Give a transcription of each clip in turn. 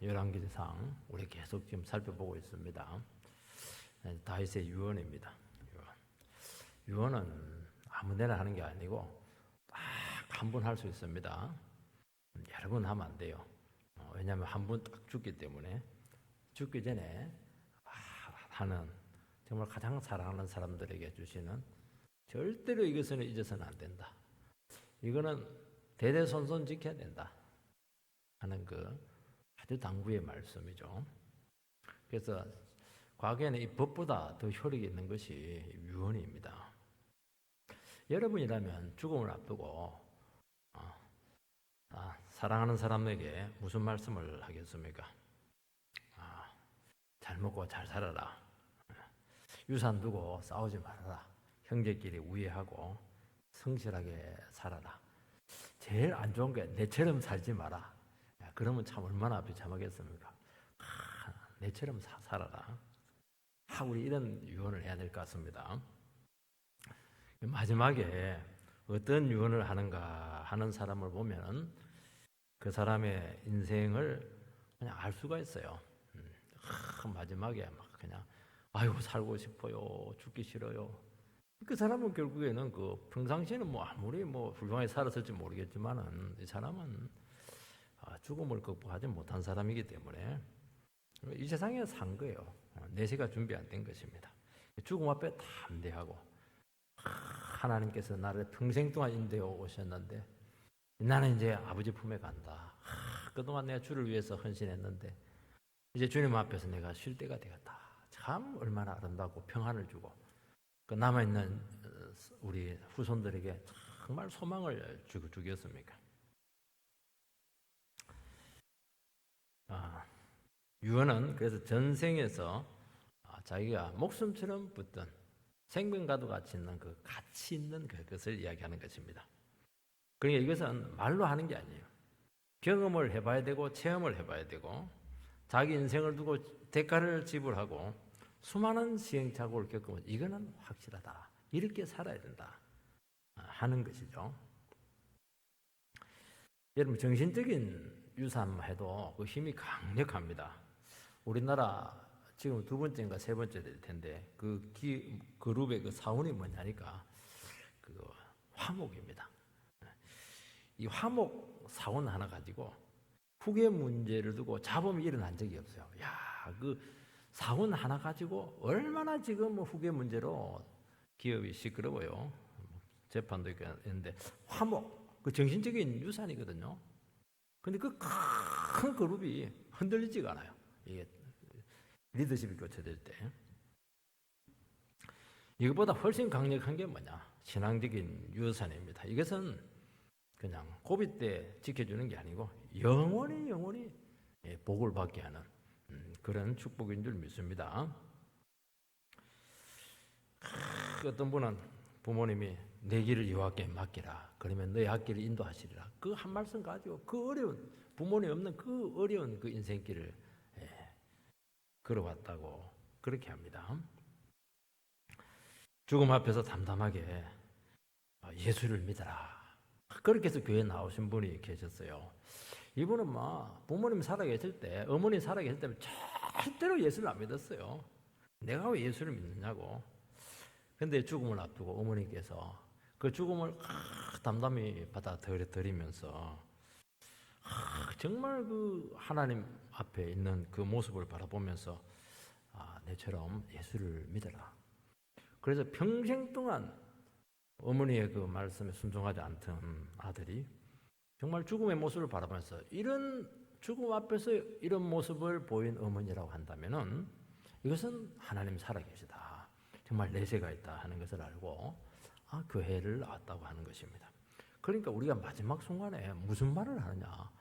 열왕기상 우리 계속 지금 살펴보고 있습니다. 다윗의 유언입니다. 유언은 아무데나 하는 게 아니고 딱 한 번 할 수 있습니다. 여러 번 하면 안 돼요. 왜냐하면 한 번 딱 죽기 때문에 죽기 전에 하는 정말 가장 사랑하는 사람들에게 주시는 절대로 이것은 잊어서는 안 된다. 이거는 대대손손 지켜야 된다 하는 그 아주 당부의 말씀이죠. 그래서 과거에는 이 법보다 더 효력이 있는 것이 유언입니다. 여러분이라면 죽음을 앞두고 사랑하는 사람에게 무슨 말씀을 하겠습니까? 잘 먹고 잘 살아라. 유산 두고 싸우지 말아라. 형제끼리 우애하고 성실하게 살아라. 제일 안 좋은 게 내처럼 살지 마라. 그러면 참 얼마나 비참하겠습니까? 내처럼 살아라. 우리 이런 유언을 해야 될 것 같습니다. 마지막에 어떤 유언을 하는가 하는 사람을 보면 그 사람의 인생을 그냥 알 수가 있어요. 마지막에 막 그냥 아이고 살고 싶어요, 죽기 싫어요. 그 사람은 결국에는 그 평상시에는 뭐 아무리 훌륭하게 살았을지 모르겠지만은 이 사람은 죽음을 극복하지 못한 사람이기 때문에 이 세상에 산 거예요. 내세가 준비 안 된 것입니다. 죽음 앞에 담대하고 하나님께서 나를 평생 동안 인도해 오셨는데 나는 이제 아버지 품에 간다. 그동안 내가 주를 위해서 헌신했는데 이제 주님 앞에서 내가 쉴 때가 되었다. 참 얼마나 아름답고 평안을 주고 그 남아있는 우리 후손들에게 정말 소망을 주겠습니까? 유언은 그래서 전생에서 자기가 목숨처럼 붙든 생명과도 같이 있는 그 가치 있는 그것을 이야기하는 것입니다. 그러니까 이것은 말로 하는 게 아니에요. 경험을 해봐야 되고 체험을 해봐야 되고 자기 인생을 두고 대가를 지불하고 수많은 시행착오를 겪으면 이거는 확실하다. 이렇게 살아야 된다 하는 것이죠. 여러분 정신적인 유산해도 그 힘이 강력합니다. 우리나라 지금 두 번째인가 세 번째 될 텐데 그 그룹의 그 사원이 뭐냐니까 그 화목입니다. 이 화목 사원 하나 가지고 후계 문제를 두고 잡음이 일어난 적이 없어요. 그 사원 하나 가지고 얼마나 지금 후계 문제로 기업이 시끄러워요. 재판도 있는데 화목 그 정신적인 유산이거든요. 근데 그 큰 그룹이 흔들리지가 않아요. 이게 리더십이 교체될 때. 이것보다 훨씬 강력한 게 뭐냐? 신앙적인 유산입니다. 이것은 그냥 고비 때 지켜주는 게 아니고 영원히 복을 받게 하는 그런 축복인 줄 믿습니다. 어떤 분은 부모님이 내 길을 여호와께 맡기라. 그러면 너의 앞길을 인도하시리라. 그 한 말씀 가지고 그 어려운 부모님 없는 그 어려운 그 인생길을 걸어왔다고 그렇게 합니다. 죽음 앞에서 담담하게 예수를 믿어라. 그렇게 해서 교회에 나오신 분이 계셨어요. 이분은 부모님 살아계실 때, 어머니 살아계실 때 절대로 예수를 안 믿었어요. 내가 왜 예수를 믿느냐고. 근데 죽음을 앞두고 어머니께서 그 죽음을 담담히 받아들이면서 정말 그 하나님 앞에 있는 그 모습을 바라보면서 내처럼 예수를 믿어라. 그래서 평생 동안 어머니의 그 말씀에 순종하지 않던 아들이 정말 죽음의 모습을 바라보면서 이런 죽음 앞에서 이런 모습을 보인 어머니라고 한다면은 이것은 하나님 살아계시다. 정말 내세가 있다 하는 것을 알고 교회를 나왔다고 하는 것입니다. 그러니까 우리가 마지막 순간에 무슨 말을 하느냐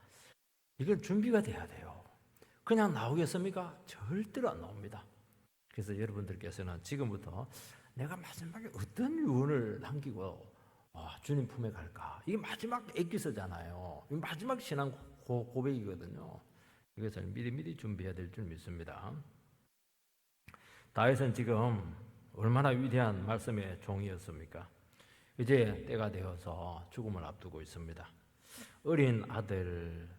이건 준비가 돼야 돼요. 그냥 나오겠습니까? 절대로 안 나옵니다. 그래서 여러분들께서는 지금부터 내가 마지막에 어떤 유언을 남기고 주님 품에 갈까? 이게 마지막 엑기스잖아요. 마지막 신앙 고백이거든요. 이것을 미리미리 준비해야 될 줄 믿습니다. 다윗은 지금 얼마나 위대한 말씀의 종이었습니까? 이제 때가 되어서 죽음을 앞두고 있습니다. 어린 아들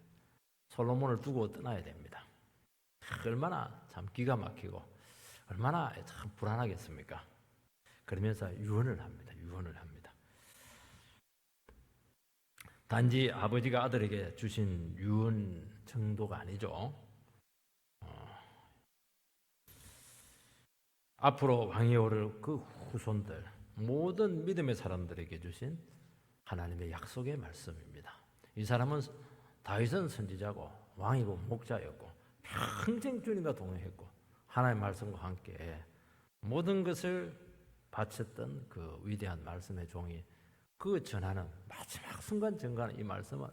솔로몬을 두고 떠나야 됩니다. 얼마나 참 기가 막히고 얼마나 참 불안하겠습니까? 그러면서 유언을 합니다. 유언을 합니다. 단지 아버지가 아들에게 주신 유언 정도가 아니죠. 앞으로 왕이 오를 그 후손들, 모든 믿음의 사람들에게 주신 하나님의 약속의 말씀입니다. 이 사람은 다윗은 선지자고 왕이고 목자였고 평생 주님과 동행했고 하나님의 말씀과 함께 모든 것을 바쳤던 그 위대한 말씀의 종이 그 전하는 마지막 순간 전가하는 이 말씀은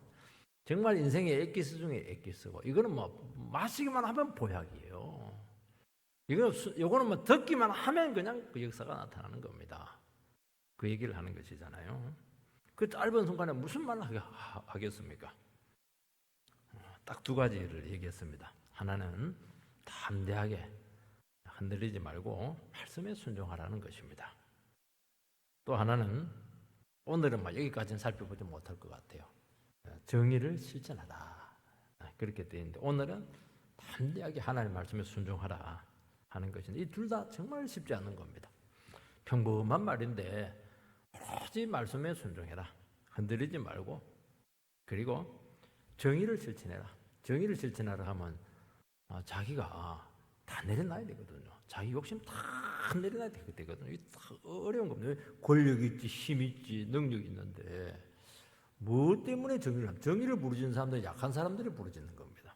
정말 인생의 엑기스 중에 엑기스고 이거는 뭐 마시기만 하면 보약이에요. 이거는 뭐 듣기만 하면 그냥 그 역사가 나타나는 겁니다. 그 얘기를 하는 것이잖아요. 그 짧은 순간에 무슨 말을 하겠습니까? 딱 두 가지를 얘기했습니다. 하나는 담대하게 흔들리지 말고 말씀에 순종하라는 것입니다. 또 하나는 오늘은 여기까지는 살펴보지 못할 것 같아요. 정의를 실천하라. 그렇게 되어 있는데 오늘은 담대하게 하나님의 말씀에 순종하라 하는 것인데 이 둘 다 정말 쉽지 않은 겁니다. 평범한 말인데 오로지 말씀에 순종해라. 흔들리지 말고 그리고 정의를 실천해라. 정의를 실천하라 하면 자기가 다 내려놔야 되거든요. 자기 욕심 다 내려놔야 되거든요. 이게 어려운 겁니다. 권력 있지, 힘 있지, 능력 있는데 뭐 때문에 정의를 하면 정의를 부르짖는 사람들은 약한 사람들이 부르짖는 겁니다.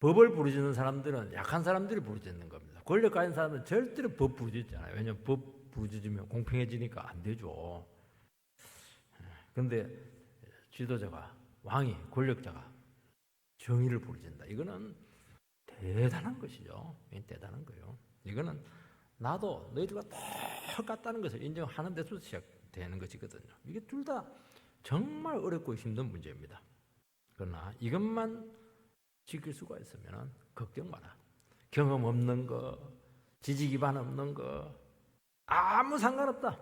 법을 부르짖는 사람들은 약한 사람들이 부르짖는 겁니다. 권력 가진 사람은 절대로 법 부르짖지 않아요. 왜냐하면 법 부르짖으면 공평해지니까 안 되죠. 그런데 지도자가 왕이 권력자가 정의를 부르짖는다. 이거는 대단한 것이죠. 대단한 거예요. 이거는 나도 너희들과 똑같다는 것을 인정하는 데서 시작되는 것이거든요. 이게 둘 다 정말 어렵고 힘든 문제입니다. 그러나 이것만 지킬 수가 있으면 걱정 마라. 경험 없는 거, 지지 기반 없는 거 아무 상관없다.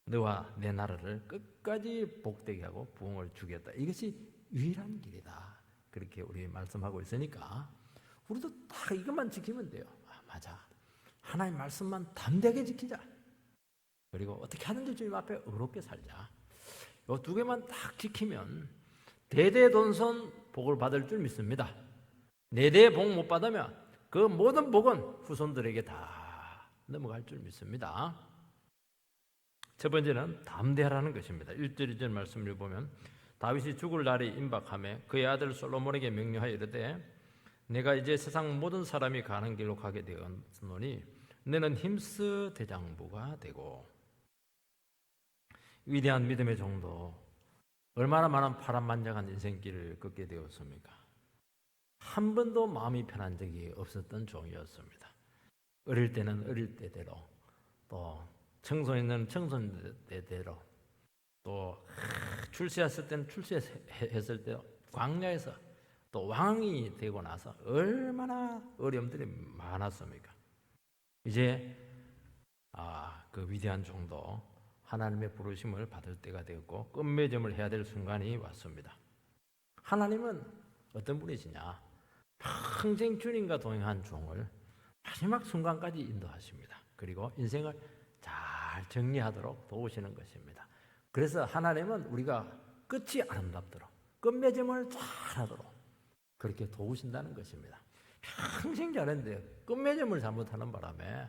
너와 내 나라를 끝까지 복되게 하고 부흥을 주겠다. 이것이 유일한 길이다. 그렇게 우리 말씀하고 있으니까 우리도 딱 이것만 지키면 돼요. 맞아. 하나님 말씀만 담대하게 지키자. 그리고 어떻게 하는지 주님 앞에 의롭게 살자. 이 두 개만 딱 지키면 대대손손 복을 받을 줄 믿습니다. 네 대 복 못 받으면 그 모든 복은 후손들에게 다 넘어갈 줄 믿습니다. 첫 번째는 담대하라는 것입니다. 1절 2절 말씀을 보면 다윗이 죽을 날이 임박하며 그의 아들 솔로몬에게 명령하여 이르되 내가 이제 세상 모든 사람이 가는 길로 가게 되었노니 너는 힘쓰 대장부가 되고. 위대한 믿음의 정도 얼마나 많은 파란만장한 인생길을 걷게 되었습니까? 한 번도 마음이 편한 적이 없었던 종이었습니다. 어릴 때는 어릴 때대로 또 청소년은 청소년 때대로 또 출세했을 때는 출세했을 때로 광야에서 또 왕이 되고 나서 얼마나 어려움들이 많았습니까? 이제 그 위대한 종도 하나님의 부르심을 받을 때가 되었고 끝맺음을 해야 될 순간이 왔습니다. 하나님은 어떤 분이시냐? 평생 주님과 동행한 종을 마지막 순간까지 인도하십니다. 그리고 인생을 잘 정리하도록 도우시는 것입니다. 그래서 하나님은 우리가 끝이 아름답도록 끝맺음을 잘하도록 그렇게 도우신다는 것입니다. 평생 잘했는데 끝맺음을 잘못하는 바람에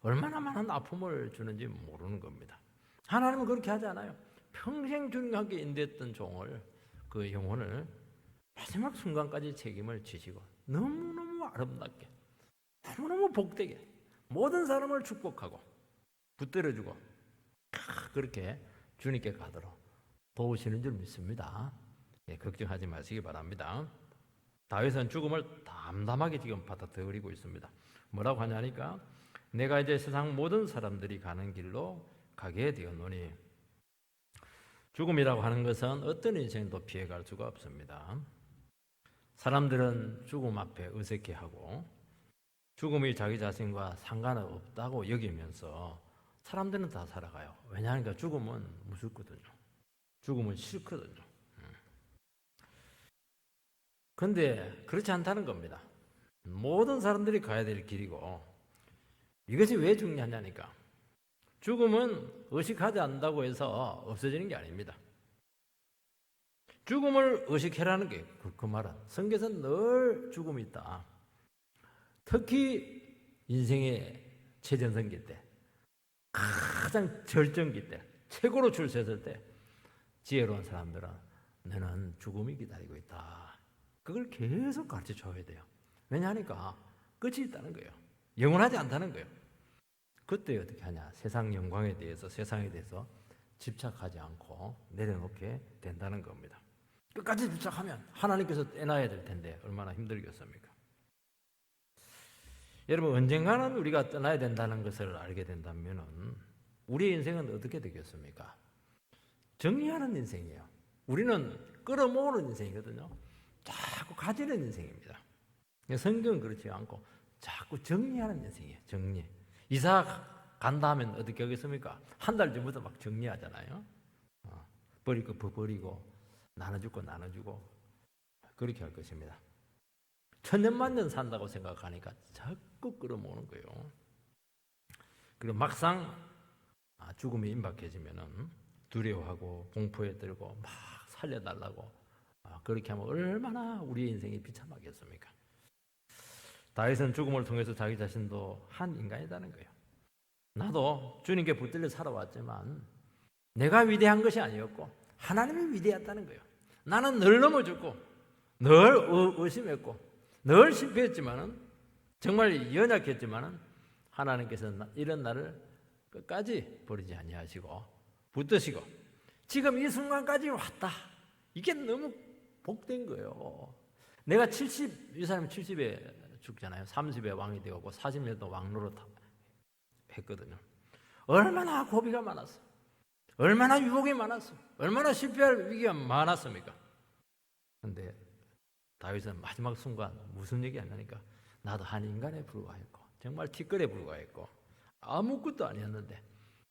얼마나 많은 아픔을 주는지 모르는 겁니다. 하나님은 그렇게 하지 않아요. 평생 주님과 함께 인도했던 종을 그 영혼을 마지막 순간까지 책임을 지시고 너무너무 아름답게 너무너무 복되게 모든 사람을 축복하고 붙들어주고 그렇게 주님께 가도록 도우시는 줄 믿습니다. 걱정하지 마시기 바랍니다. 다윗은 죽음을 담담하게 지금 받아들이고 있습니다. 뭐라고 하냐니까 내가 이제 세상 모든 사람들이 가는 길로 가게 되었노니. 죽음이라고 하는 것은 어떤 인생도 피해갈 수가 없습니다. 사람들은 죽음 앞에 어색해하고 죽음이 자기 자신과 상관없다고 여기면서 사람들은 다 살아가요. 왜냐하니까 죽음은 무섭거든요. 죽음은 싫거든요. 그런데 그렇지 않다는 겁니다. 모든 사람들이 가야 될 길이고, 이것이 왜 중요하냐니까. 죽음은 의식하지 않는다고 해서 없어지는 게 아닙니다. 죽음을 의식해라는 게 그 말은, 성경에서는 늘 죽음이 있다. 특히 인생의 최전성기 때, 가장 절정기 때, 최고로 줄 섰을 때, 지혜로운 사람들은 너는 죽음이 기다리고 있다. 그걸 계속 가르쳐 줘야 돼요. 왜냐하니까 끝이 있다는 거예요. 영원하지 않다는 거예요. 그때 어떻게 하냐? 세상 영광에 대해서, 세상에 대해서 집착하지 않고 내려놓게 된다는 겁니다. 끝까지 집착하면 하나님께서 떼놔야 될 텐데 얼마나 힘들겠습니까? 여러분, 언젠가는 우리가 떠나야 된다는 것을 알게 된다면 우리의 인생은 어떻게 되겠습니까? 정리하는 인생이에요. 우리는 끌어모으는 인생이거든요. 자꾸 가지는 인생입니다. 성경은 그렇지 않고 자꾸 정리하는 인생이에요. 정리. 이사 간다 하면 어떻게 하겠습니까? 한 달 전부터 막 정리하잖아요. 버릴 거 버리고 나눠줄 거 나눠주고 그렇게 할 것입니다. 천년만년 산다고 생각하니까 자꾸 끌어모으는 거예요. 그리고 막상 죽음이 임박해지면은 두려워하고 공포에 들고 막 살려달라고 그렇게 하면 얼마나 우리의 인생이 비참하겠습니까? 다윗은 죽음을 통해서 자기 자신도 한 인간이라는 거예요. 나도 주님께 붙들려 살아왔지만 내가 위대한 것이 아니었고 하나님이 위대했다는 거예요. 나는 늘 넘어졌고 늘 의심했고 늘 실패했지만은 정말 연약했지만은 하나님께서 이런 나를 끝까지 버리지 아니하시고 붙드시고 지금 이 순간까지 왔다. 이게 너무 복된 거예요. 내가 이 사람이 70에 죽잖아요. 30에 왕이 되고 40년도 왕노릇 했거든요. 얼마나 고비가 많았어. 얼마나 유혹이 많았어. 얼마나 실패할 위기가 많았습니까? 그런데 다윗은 마지막 순간 무슨 얘기 하냐니까 나도 한 인간에 불과했고 정말 티끌에 불과했고 아무것도 아니었는데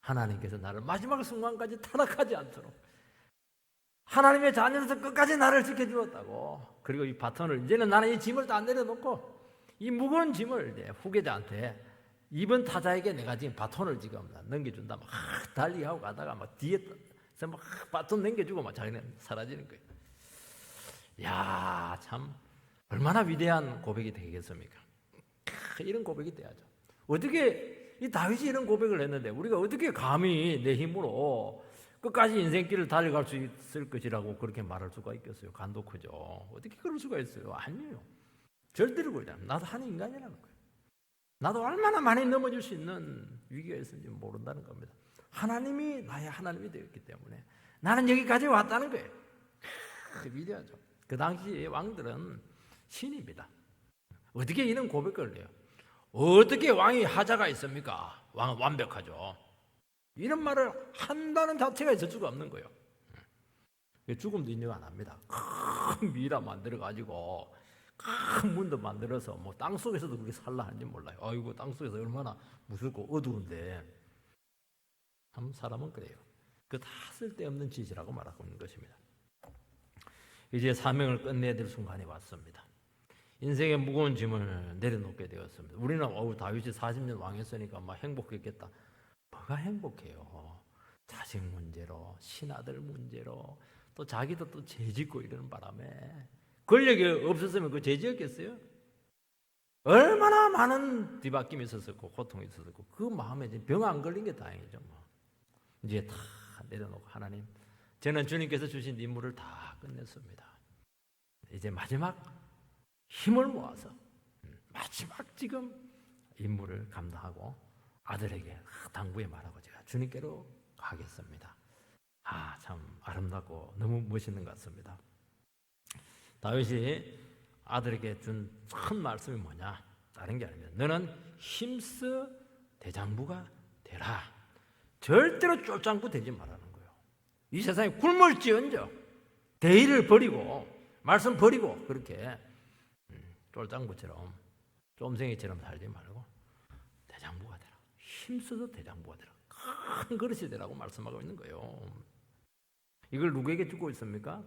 하나님께서 나를 마지막 순간까지 타락하지 않도록 하나님의 자녀로서 끝까지 나를 지켜주었다고. 그리고 이 바톤을 이제는 나는 이 짐을 다 내려놓고 이 무거운 짐을 이제 후계자한테 이번 타자에게 내가 지금 바톤을 지금 넘겨준다. 막 달리하고 가다가 막 뒤에서 막 바톤 넘겨주고 막 자기는 사라지는 거예요. 야, 참 얼마나 위대한 고백이 되겠습니까? 이런 고백이 돼야죠. 어떻게 이 다윗이 이런 고백을 했는데 우리가 어떻게 감히 내 힘으로 끝까지 인생길을 달려갈 수 있을 것이라고 그렇게 말할 수가 있겠어요? 간도 크죠. 어떻게 그럴 수가 있어요? 아니에요. 절대로 그러지 않아요. 나도 한 인간이라는 거예요. 나도 얼마나 많이 넘어질 수 있는 위기가 있는지 모른다는 겁니다. 하나님이 나의 하나님이 되었기 때문에 나는 여기까지 왔다는 거예요. 위대하죠. 그 당시 왕들은 신입니다. 어떻게 이런 고백을 해요? 어떻게 왕이 하자가 있습니까? 왕은 완벽하죠. 이런 말을 한다는 자체가 있을 수가 없는 거예요. 죽음도 인정 안 합니다. 큰 미라 만들어가지고 큰 문도 만들어서 뭐 땅속에서도 그렇게 살라 하는지 몰라요. 아이고 땅속에서 얼마나 무섭고 어두운데 참 사람은 그래요. 그 다 쓸데없는 짓이라고 말하고 있는 것입니다. 이제 사명을 끝내야 될 순간이 왔습니다. 인생의 무거운 짐을 내려놓게 되었습니다. 우리는 다윗이 40년 왕했으니까 막 행복했겠다. 뭐가 행복해요. 자식 문제로 신하들 문제로 또 자기도 또 죄짓고 이러는 바람에 권력이 없었으면 그 죄지었겠어요? 얼마나 많은 뒤바뀜이 있었고 고통이 있었고 그 마음에 병 안 걸린 게 다행이죠. 뭐. 이제 다 내려놓고 하나님 저는 주님께서 주신 임무를 다 끝냈습니다. 이제 마지막 힘을 모아서 마지막 지금 임무를 감당하고 아들에게 당부에 말하고 제가 주님께로 가겠습니다. 참 아름답고 너무 멋있는 것 같습니다. 다윗이 아들에게 준 큰 말씀이 뭐냐? 다른 게 아닙니다. 너는 힘써 대장부가 되라. 절대로 쫄장부 되지 말라는 거예요. 이 세상에 굶을지언정 대의를 버리고 말씀 버리고 그렇게 쫄장부처럼 쫌생이처럼 살지 말고 대장부가 되라. 힘써서 대장부가 되라. 큰 그릇이 되라고 말씀하고 있는 거예요. 이걸 누구에게 주고 있습니까?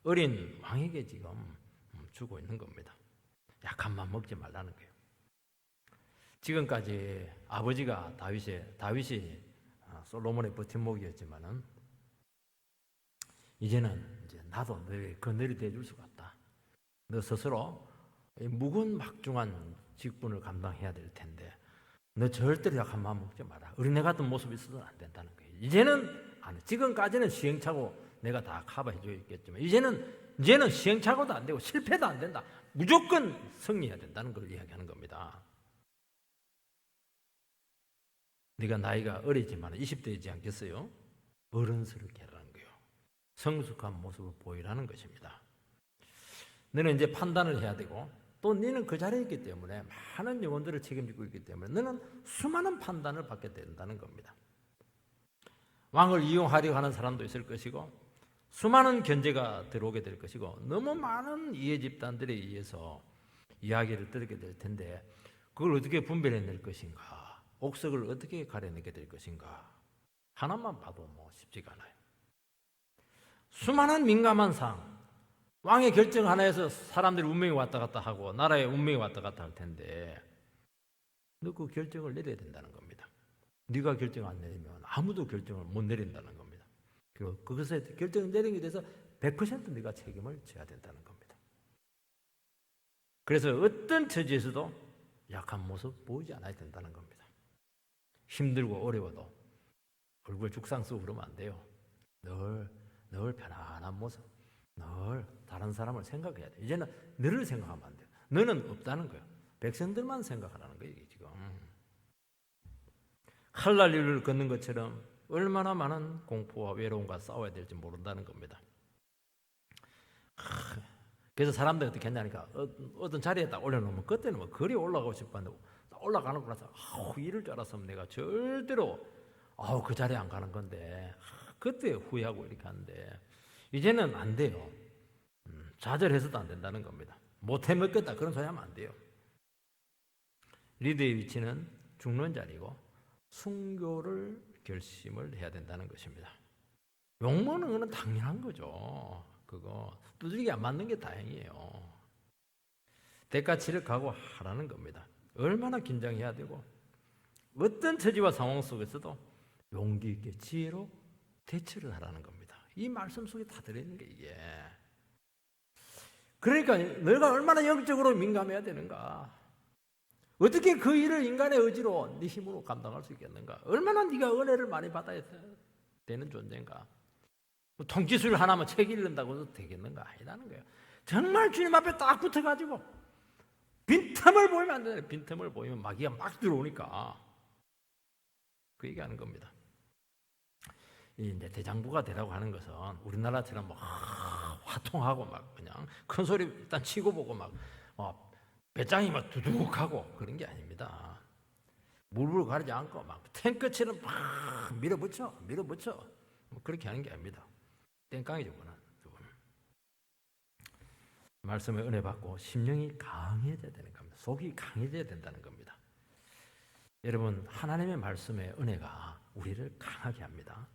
어린 왕에게 지금 주고 있는 겁니다. 약한 맘 먹지 말라는 거예요. 지금까지 아버지가 다윗이 솔로몬의 버팀목이었지만은 이제는 이제 나도 너의 그늘이 되어줄 수가 없다. 너 스스로 무거운 막중한 직분을 감당해야 될 텐데 너 절대로 약한 마음 먹지 마라. 어린애 같은 모습이 있어서는 안 된다는 거예요. 이제는 안 해. 지금까지는 시행착오 내가 다 커버해 줘 있겠지만 이제는 시행착오도 안 되고 실패도 안 된다. 무조건 승리해야 된다는 걸 이야기하는 겁니다. 네가 나이가 어리지만 20대이지 않겠어요? 어른스럽게 하라는 거예요. 성숙한 모습을 보이라는 것입니다. 너는 이제 판단을 해야 되고 또 너는 그 자리에 있기 때문에 많은 영혼들을 책임지고 있기 때문에 너는 수많은 판단을 받게 된다는 겁니다. 왕을 이용하려고 하는 사람도 있을 것이고 수많은 견제가 들어오게 될 것이고 너무 많은 이해 집단들에 의해서 이야기를 들게 될 텐데 그걸 어떻게 분별해낼 것인가, 옥석을 어떻게 가려내게 될 것인가 하나만 봐도 쉽지가 않아요. 수많은 민감한 사항, 왕의 결정 하나에서 사람들이 운명이 왔다 갔다 하고 나라의 운명이 왔다 갔다 할 텐데 너 그 결정을 내려야 된다는 겁니다. 네가 결정 안 내리면 아무도 결정을 못 내린다는 겁니다. 그리고 그것에 결정을 내리는 데 대해서 100% 네가 책임을 져야 된다는 겁니다. 그래서 어떤 처지에서도 약한 모습 보이지 않아야 된다는 겁니다. 힘들고 어려워도 얼굴 죽상 쓰고 그러면 안 돼요. 늘 편안한 모습, 늘 다른 사람을 생각해야 돼. 이제는 너를 생각하면 안 돼요. 너는 없다는 거예요. 백성들만 생각하라는 거예요, 이게 지금. 칼날 일을 걷는 것처럼 얼마나 많은 공포와 외로움과 싸워야 될지 모른다는 겁니다. 그래서 사람들이 어떻게 했냐니까 어떤 자리에 딱 올려놓으면 그때는 거리 올라가고 싶었는데 올라가는 거라서 이럴 줄 알았으면 내가 절대로 그 자리에 안 가는 건데 그때 후회하고 이렇게 하는데 이제는 안 돼요. 좌절해서도 안 된다는 겁니다. 못해 먹겠다 그런 소리 하면 안 돼요. 리더의 위치는 죽는 자리고 순교를 결심을 해야 된다는 것입니다. 욕먹는 건 당연한 거죠. 그거 두들기 안 맞는 게 다행이에요. 대가치를 각오하라는 겁니다. 얼마나 긴장해야 되고 어떤 처지와 상황 속에서도 용기 있게 지혜로 대처를 하라는 겁니다. 이 말씀 속에 다 들어있는 게 이게. 그러니까 너가 얼마나 영적으로 민감해야 되는가. 어떻게 그 일을 인간의 의지로 네 힘으로 감당할 수 있겠는가. 얼마나 네가 은혜를 많이 받아야 되는 존재인가. 통지술 하나만 책 읽는다고 해서 되겠는가. 아니라는 거예요. 정말 주님 앞에 딱 붙어가지고 빈틈을 보이면 안 되네. 빈틈을 보이면 마귀가 막 들어오니까 그 얘기하는 겁니다. 이제 대장부가 되라고 하는 것은 우리나라처럼 화통하고 막 그냥 큰 소리 일단 치고 보고 막 배짱이 막 두둑하고 그런 게 아닙니다. 물불 가리지 않고 막 탱크처럼 막 밀어붙여 그렇게 하는 게 아닙니다. 땡깡이죠, 그는. 말씀에 은혜 받고 심령이 강해져야 되는 겁니다. 속이 강해져야 된다는 겁니다. 여러분, 하나님의 말씀의 은혜가 우리를 강하게 합니다.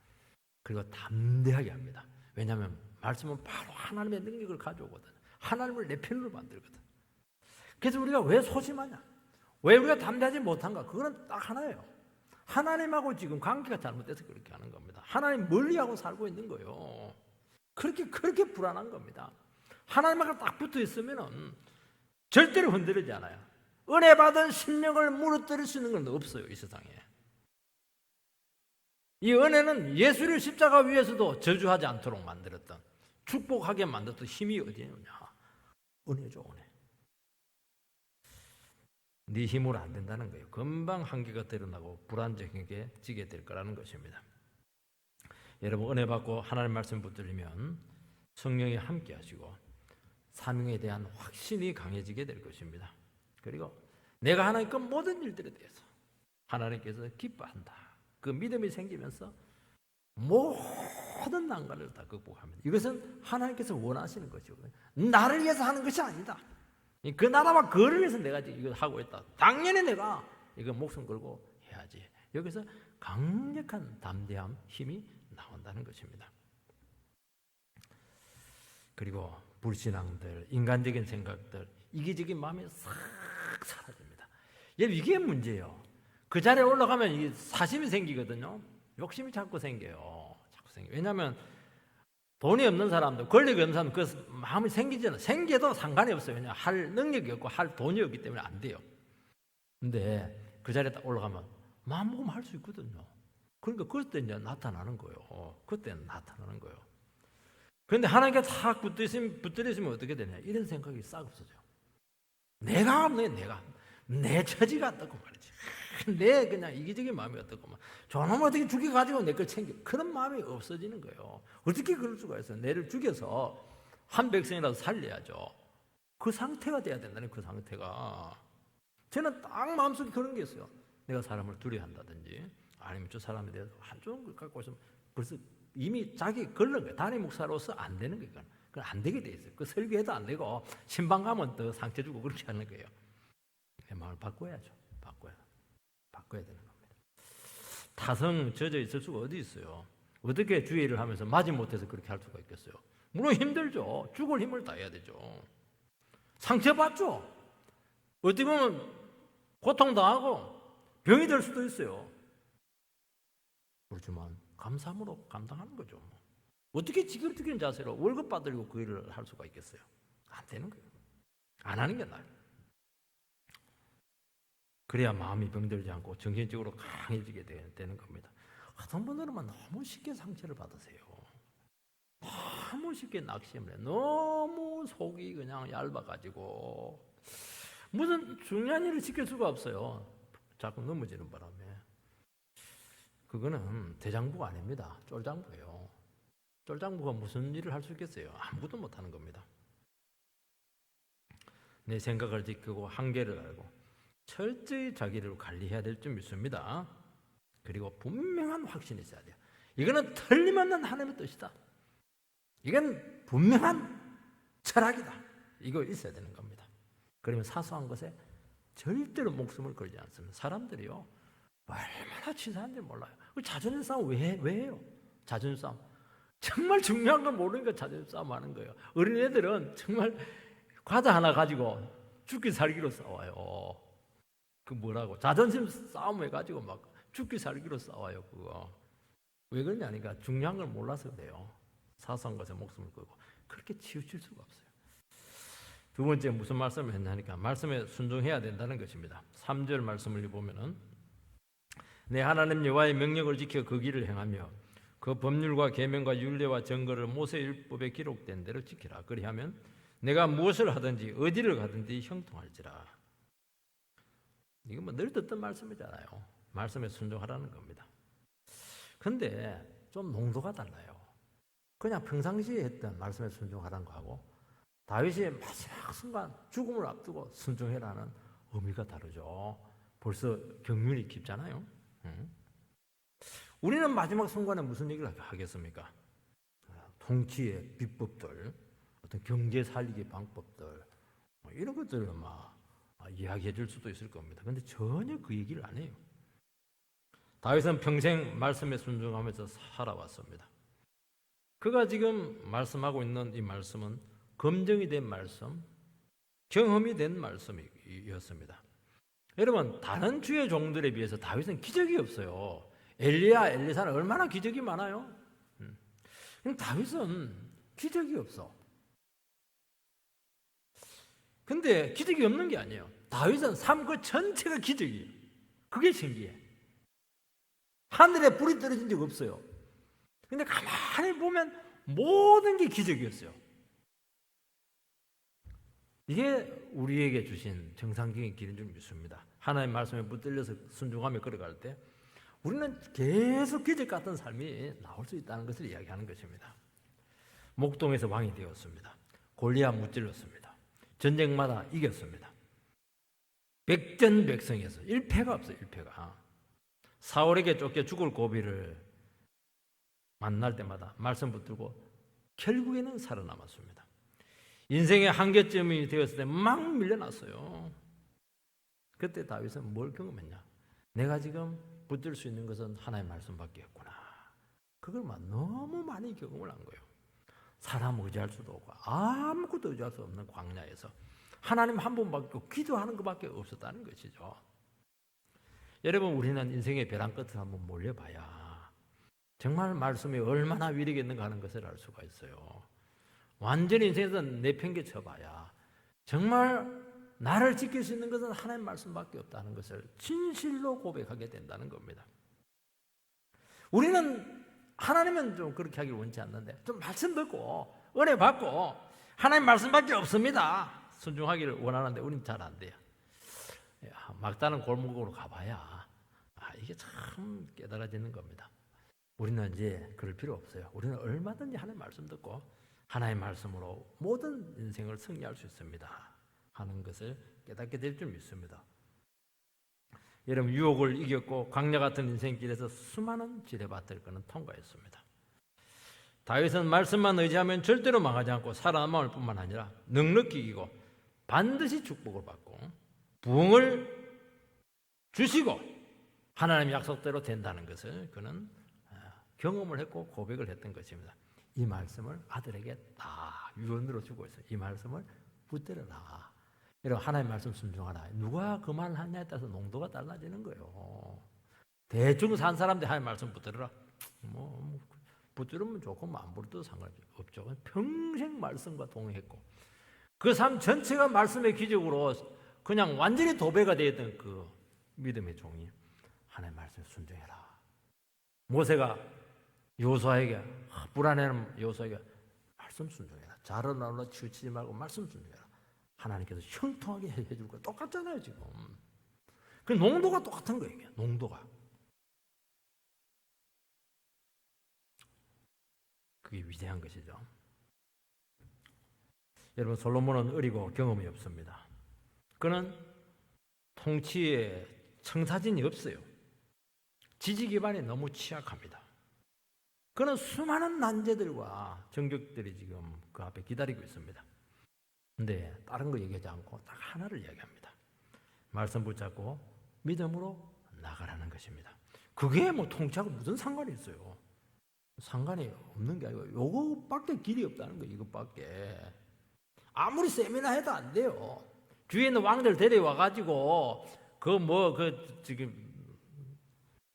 그리고 담대하게 합니다. 왜냐하면 말씀은 바로 하나님의 능력을 가져오거든. 하나님을 내 편으로 만들거든. 그래서 우리가 왜 소심하냐? 왜 우리가 담대하지 못한가? 그거는 딱 하나예요. 하나님하고 지금 관계가 잘못돼서 그렇게 하는 겁니다. 하나님 멀리하고 살고 있는 거예요. 그렇게 불안한 겁니다. 하나님하고 딱 붙어 있으면은 절대로 흔들리지 않아요. 은혜 받은 심령을 무너뜨릴 수 있는 건 없어요, 이 세상에. 이 은혜는 예수를 십자가 위에서도 저주하지 않도록 만들었던, 축복하게 만들었던 힘이 어디에 있느냐? 은혜죠, 은혜. 네 힘으로 안 된다는 거예요. 금방 한계가 드러나고 불안정하게 지게 될 거라는 것입니다. 여러분, 은혜 받고 하나님 말씀 붙들리면 성령이 함께 하시고 사명에 대한 확신이 강해지게 될 것입니다. 그리고 내가 하나님 그 모든 일들에 대해서 하나님께서 기뻐한다. 그 믿음이 생기면서 모든 난관을 다 극복합니다. 이것은 하나님께서 원하시는 것이고 나를 위해서 하는 것이 아니다. 그 나라와 그를 위해서 내가 이걸 하고 있다. 당연히 내가 이거 목숨 걸고 해야지. 여기서 강력한 담대함, 힘이 나온다는 것입니다. 그리고 불신앙들, 인간적인 생각들, 이기적인 마음이 싹 사라집니다. 이게 문제예요. 그 자리에 올라가면 이 사심이 생기거든요. 욕심이 자꾸 생겨요. 왜냐하면 돈이 없는 사람들, 권력이 없는 사람들 그 마음이 생기잖아요. 생겨도 상관이 없어요. 왜냐 할 능력이 없고 할 돈이 없기 때문에 안 돼요. 근데 그 자리에 딱 올라가면 마음 먹으면 할 수 있거든요. 그러니까 그때 이제 나타나는 거예요. 그때는 나타나는 거예요. 그런데 하나님께 탁 붙들으시면 어떻게 되냐? 이런 생각이 싹 없어져요. 내가 없네, 내 처지가 어떻고 말이지. 내 그냥 이기적인 마음이 어떻고 막 저놈 어떻게 죽여가지고 내 걸 챙겨. 그런 마음이 없어지는 거예요. 어떻게 그럴 수가 있어요? 내를 죽여서 한 백성이라도 살려야죠. 그 상태가 돼야 된다는 그 상태가. 저는 딱 마음속에 그런 게 있어요. 내가 사람을 두려워한다든지 아니면 저 사람에 대해서 한 좋은 걸 갖고 있으면 벌써 이미 자기 걸른 거예요. 단임 목사로서 안 되는 거예요. 그건 안 되게 돼 있어요. 그 설교해도 안 되고 신방 가면 더 상처 주고 그렇게 하는 거예요. 마음을 바꿔야죠. 바꿔야 되는 겁니다. 타성 젖어 있을 수가 어디 있어요. 어떻게 주의를 하면서 마지 못해서 그렇게 할 수가 있겠어요. 물론 힘들죠. 죽을 힘을 다해야 되죠. 상처받죠. 어떻게 보면 고통당하고 병이 될 수도 있어요. 그렇지만 감사함으로 감당하는 거죠. 어떻게 지긋지긋한 자세로 월급 받으려고 그 일을 할 수가 있겠어요. 안 되는 거예요. 안 하는 게 나아요. 그래야 마음이 병들지 않고 정신적으로 강해지게 되는 겁니다. 어떤 분들은 너무 쉽게 상처를 받으세요. 너무 쉽게 낙심을 해요. 너무 속이 그냥 얇아가지고 무슨 중요한 일을 지킬 수가 없어요. 자꾸 넘어지는 바람에. 그거는 대장부가 아닙니다. 쫄장부예요. 쫄장부가 무슨 일을 할 수 있겠어요? 아무것도 못하는 겁니다. 내 생각을 지키고 한계를 알고 철저히 자기를 관리해야 될 줄 믿습니다. 그리고 분명한 확신이 있어야 돼요. 이거는 틀림없는 하나님의 뜻이다. 이건 분명한 철학이다. 이거 있어야 되는 겁니다. 그러면 사소한 것에 절대로 목숨을 걸지 않습니다. 사람들이요 얼마나 치사한지 몰라요. 자존심 싸움 왜 해요? 자존심 싸움 정말 중요한 걸 모르니까 자존심 싸움 하는 거예요. 어린애들은 정말 과자 하나 가지고 죽기 살기로 싸워요. 그 뭐라고 자존심 싸움 해가지고 막 죽기 살기로 싸워요. 그거 왜 그러냐니까 중요한 걸 몰라서 그래요. 사소한 것에 목숨을 걸고 그렇게 치우칠 수가 없어요. 두 번째 무슨 말씀을 했냐니까 말씀에 순종해야 된다는 것입니다. 3절 말씀을 보면은 내 하나님 여호와의 명령을 지켜 그 길을 행하며 그 법률과 계명과 율례와 정거를 모세율법에 기록된 대로 지키라. 그리하면 내가 무엇을 하든지 어디를 가든지 형통할지라. 이건 늘 듣던 말씀이잖아요. 말씀에 순종하라는 겁니다. 근데 좀 농도가 달라요. 그냥 평상시에 했던 말씀에 순종하라는 거하고 다윗이 마지막 순간 죽음을 앞두고 순종해라는 의미가 다르죠. 벌써 경륜이 깊잖아요. 우리는 마지막 순간에 무슨 얘기를 하겠습니까? 통치의 비법들, 어떤 경제 살리기 방법들 이런 것들을 막 이야기해 줄 수도 있을 겁니다. 그런데 전혀 그 얘기를 안 해요. 다윗은 평생 말씀에 순종하면서 살아왔습니다. 그가 지금 말씀하고 있는 이 말씀은 검증이 된 말씀, 경험이 된 말씀이었습니다. 여러분 다른 주의 종들에 비해서 다윗은 기적이 없어요. 엘리야, 엘리사는 얼마나 기적이 많아요. 다윗은 기적이 없어. 근데 기적이 없는 게 아니에요. 다윗은 삶 그 전체가 기적이에요. 그게 신기해. 하늘에 불이 떨어진 적 없어요. 근데 가만히 보면 모든 게 기적이었어요. 이게 우리에게 주신 정상적인 길인 줄 믿습니다. 하나님의 말씀에 붙들려서 순종하며 걸어갈 때 우리는 계속 기적 같은 삶이 나올 수 있다는 것을 이야기하는 것입니다. 목동에서 왕이 되었습니다. 골리앗 무찔렀습니다. 전쟁마다 이겼습니다. 백전백승에서 1패가 없어요. 1패가. 사울에게 쫓겨 죽을 고비를 만날 때마다 말씀 붙들고 결국에는 살아남았습니다. 인생의 한계점이 되었을 때 막 밀려났어요. 그때 다윗은 뭘 경험했냐? 내가 지금 붙들 수 있는 것은 하나님의 말씀밖에 없구나. 그걸 막 너무 많이 경험을 한 거예요. 사람 의지할 수도 없고 아무것도 의지할 수 없는 광야에서 하나님 한 분밖에 없고 기도하는 것밖에 없었다는 것이죠. 여러분, 우리는 인생의 벼랑 끝을 한번 몰려봐야 정말 말씀이 얼마나 위력이 있는가 하는 것을 알 수가 있어요. 완전히 인생에서 내팽개쳐봐야 정말 나를 지킬 수 있는 것은 하나님 말씀밖에 없다는 것을 진실로 고백하게 된다는 겁니다. 우리는 하나님은 좀 그렇게 하길 원치 않는데 좀 말씀 듣고 은혜 받고 하나님 말씀밖에 없습니다 순종하기를 원하는데 우리는 잘 안 돼요. 막다른 골목으로 가봐야 이게 참 깨달아지는 겁니다. 우리는 이제 그럴 필요 없어요. 우리는 얼마든지 하나님 말씀 듣고 하나님 말씀으로 모든 인생을 승리할 수 있습니다 하는 것을 깨닫게 될 줄 믿습니다. 여러분, 유혹을 이겼고 광야 같은 인생길에서 수많은 지뢰밭을 그는 통과했습니다. 다윗은 말씀만 의지하면 절대로 망하지 않고 살아남을 뿐만 아니라 넉넉히 이기고 반드시 축복을 받고 부흥을 주시고 하나님의 약속대로 된다는 것을 그는 경험을 했고 고백을 했던 것입니다. 이 말씀을 아들에게 다 유언으로 주고 있어요. 이 말씀을 붙들어라. 여러분, 하나님의 말씀 순종하라. 누가 그 말을 하냐에 따라서 농도가 달라지는 거예요. 대충 산 사람들 하나님 말씀 붙들어라. 붙들으면 좋고 안 붙들어도 상관없죠. 평생 말씀과 동행했고 그 삶 전체가 말씀의 기적으로 그냥 완전히 도배가 되어 있던 그 믿음의 종이 하나님의 말씀에 순종해라. 모세가 여호수아에게 불안해하는 여호수아에게 말씀 순종해라. 자로 나로 치우치지 말고 말씀 순종해라. 하나님께서 형통하게 해줄 거예요. 똑같잖아요 지금. 그 농도가 똑같은 거예요. 이게. 농도가. 그게 위대한 것이죠. 여러분, 솔로몬은 어리고 경험이 없습니다. 그는 통치에 청사진이 없어요. 지지 기반이 너무 취약합니다. 그는 수많은 난제들과 정적들이 지금 그 앞에 기다리고 있습니다. 근데 다른 거 얘기하지 않고 딱 하나를 이야기합니다. 말씀 붙잡고 믿음으로 나가라는 것입니다. 그게 뭐 통치하고 무슨 상관이 있어요? 상관이 없는 게 아니고 요거밖에 길이 없다는 거예요. 이것밖에. 아무리 세미나 해도 안 돼요. 뒤에 있는 왕들 데려와가지고 지금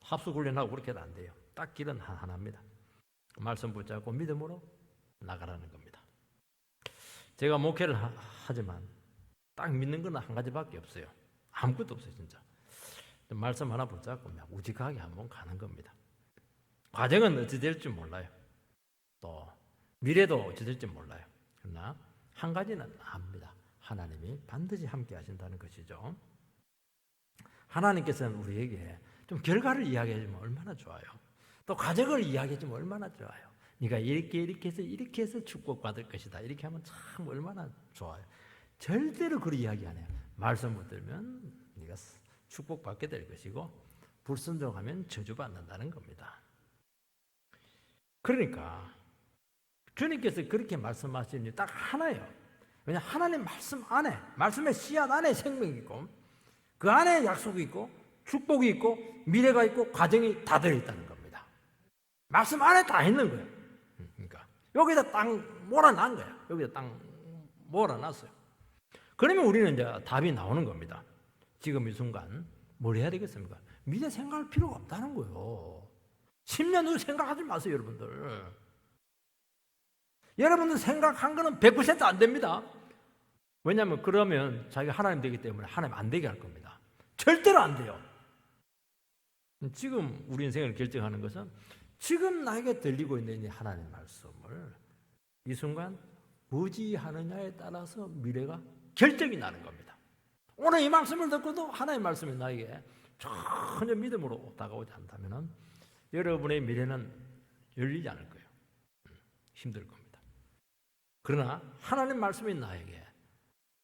합수훈련하고 그렇게 해도 안 돼요. 딱 길은 하나입니다. 말씀 붙잡고 믿음으로 나가라는 겁니다. 제가 목회를 하지만 딱 믿는 건 한 가지밖에 없어요. 아무것도 없어요 진짜. 말씀 하나 붙잡고 우직하게 한번 가는 겁니다. 과정은 어찌 될지 몰라요. 또 미래도 어찌 될지 몰라요. 그러나 한 가지는 압니다. 하나님이 반드시 함께 하신다는 것이죠. 하나님께서는 우리에게 좀 결과를 이야기해주면 얼마나 좋아요. 또 과정을 이야기해주면 얼마나 좋아요. 네가 이렇게 해서 축복받을 것이다. 이렇게 하면 참 얼마나 좋아요. 절대로 그런 이야기 안 해요. 말씀 붙들면 네가 축복받게 될 것이고 불순종하면 저주받는다는 겁니다. 그러니까 주님께서 그렇게 말씀하시는 게 딱 하나예요. 왜냐하면 하나님 말씀 안에, 말씀의 씨앗 안에 생명이 있고 그 안에 약속이 있고 축복이 있고 미래가 있고 과정이 다 들어있다는 겁니다. 말씀 안에 다 있는 거예요. 그러니까 여기다 땅 몰아난 거예요. 여기다 땅 몰아놨어요. 그러면 우리는 이제 답이 나오는 겁니다. 지금 이 순간 뭘 해야 되겠습니까? 미래 생각할 필요가 없다는 거예요. 10년 후 생각하지 마세요, 여러분들. 여러분들 생각한 거는 100% 안 됩니다. 왜냐하면 그러면 자기가 하나님 되기 때문에 하나님 안 되게 할 겁니다. 절대로 안 돼요. 지금 우리 인생을 결정하는 것은 지금 나에게 들리고 있는 이 하나님의 말씀을 이 순간 의지하느냐에 따라서 미래가 결정이 나는 겁니다. 오늘 이 말씀을 듣고도 하나님의 말씀이 나에게 전혀 믿음으로 다가오지 않다면 여러분의 미래는 열리지 않을 거예요. 힘들 겁니다. 그러나 하나님 말씀이 나에게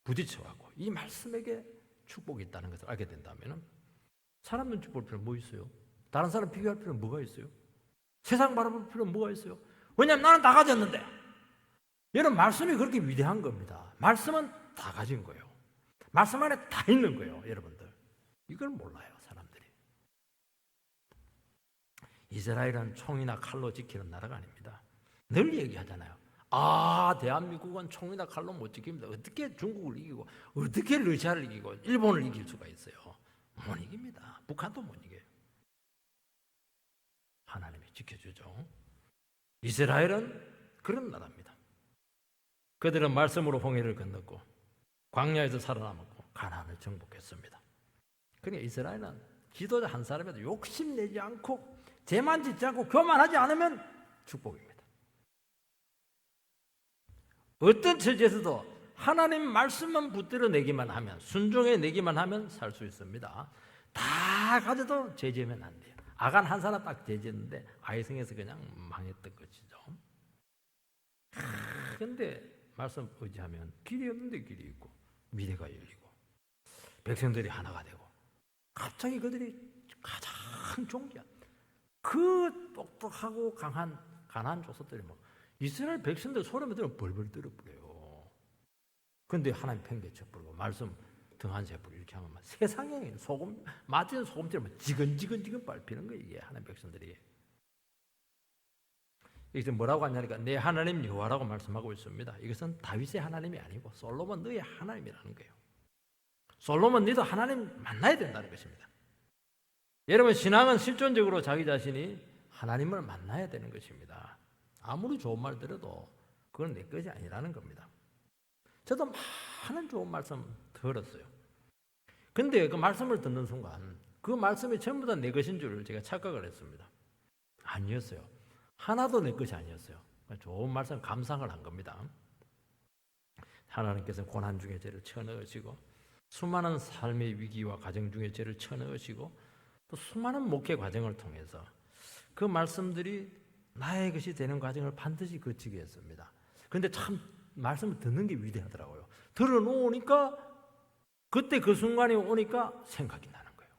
부딪혀가고 이 말씀에게 축복이 있다는 것을 알게 된다면 사람 눈치 볼 필요는 뭐 있어요? 다른 사람 비교할 필요는 뭐가 있어요? 세상 바라볼 필요는 뭐가 있어요? 왜냐하면 나는 다 가졌는데. 여러분, 말씀이 그렇게 위대한 겁니다. 말씀은 다 가진 거예요. 말씀 안에 다 있는 거예요, 여러분들. 이걸 몰라요, 사람들이. 이스라엘은 총이나 칼로 지키는 나라가 아닙니다. 늘 얘기하잖아요. 대한민국은 총이나 칼로 못 지킵니다. 어떻게 중국을 이기고 어떻게 러시아를 이기고 일본을 이길 수가 있어요? 못 이깁니다. 북한도 못 이겨요. 하나님이 지켜주죠. 이스라엘은 그런 나라입니다. 그들은 말씀으로 홍해를 건넜고 광야에서 살아남았고 가나안을 정복했습니다. 그러니까 이스라엘은 지도자 한 사람에도 욕심내지 않고 죄만 짓지 않고 교만하지 않으면 축복입니다. 어떤 처지에서도 하나님 말씀만 붙들어 내기만 하면, 순종해 내기만 하면 살 수 있습니다. 다 가져도 죄지으면 안 돼요. 아간 한 사람 딱 죄지었는데 아이성에서 그냥 망했던 것이죠. 그런데 말씀 의지하면 길이 없는데 길이 있고 미래가 열리고 백성들이 하나가 되고 갑자기 그들이 가장 존귀한 그 똑똑하고 강한 가나안 족속들이 막 이스라엘 백성들 소리만 들으면 벌벌 떨어버려요. 그런데 하나님 팽개쳐 버리고 말씀 등한 세포를 이렇게 하면 세상에 소금 맞은 소금처럼 지근지근 밟히는 거예요. 이게 하나님 백성들이. 여기서 뭐라고 하냐니까 내 하나님 여호와라고 말씀하고 있습니다. 이것은 다윗의 하나님이 아니고 솔로몬 너의 하나님이라는 거예요. 솔로몬 너도 하나님 만나야 된다는 것입니다. 여러분 신앙은 실존적으로 자기 자신이 하나님을 만나야 되는 것입니다. 아무리 좋은 말 들어도 그건 내 것이 아니라는 겁니다. 저도 많은 좋은 말씀 들었어요. 근데 그 말씀을 듣는 순간 그 말씀이 전부 다 내 것인 줄 제가 착각을 했습니다. 아니었어요. 하나도 내 것이 아니었어요. 좋은 말씀 감상을 한 겁니다. 하나님께서 고난 중에 죄를 쳐넣으시고 수많은 삶의 위기와 가정 중에 죄를 쳐넣으시고 또 수많은 목회 과정을 통해서 그 말씀들이 나의 것이 되는 과정을 반드시 거치게 했습니다. 그런데 참 말씀을 듣는 게 위대하더라고요. 들어놓으니까 그때 그 순간이 오니까 생각이 나는 거예요.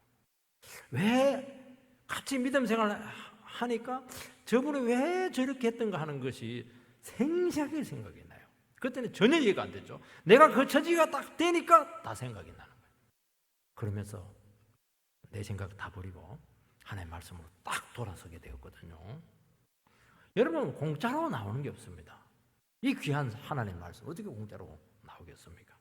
왜 같이 믿음 생활을 하니까 저분이 왜 저렇게 했던가 하는 것이 생생하게 생각이 나요. 그때는 전혀 이해가 안 됐죠. 내가 그 처지가 딱 되니까 다 생각이 나는 거예요. 그러면서 내 생각 다 버리고 하나님의 말씀으로 딱 돌아서게 되었거든요. 여러분 공짜로 나오는 게 없습니다. 이 귀한 하나님의 말씀 어떻게 공짜로 나오겠습니까?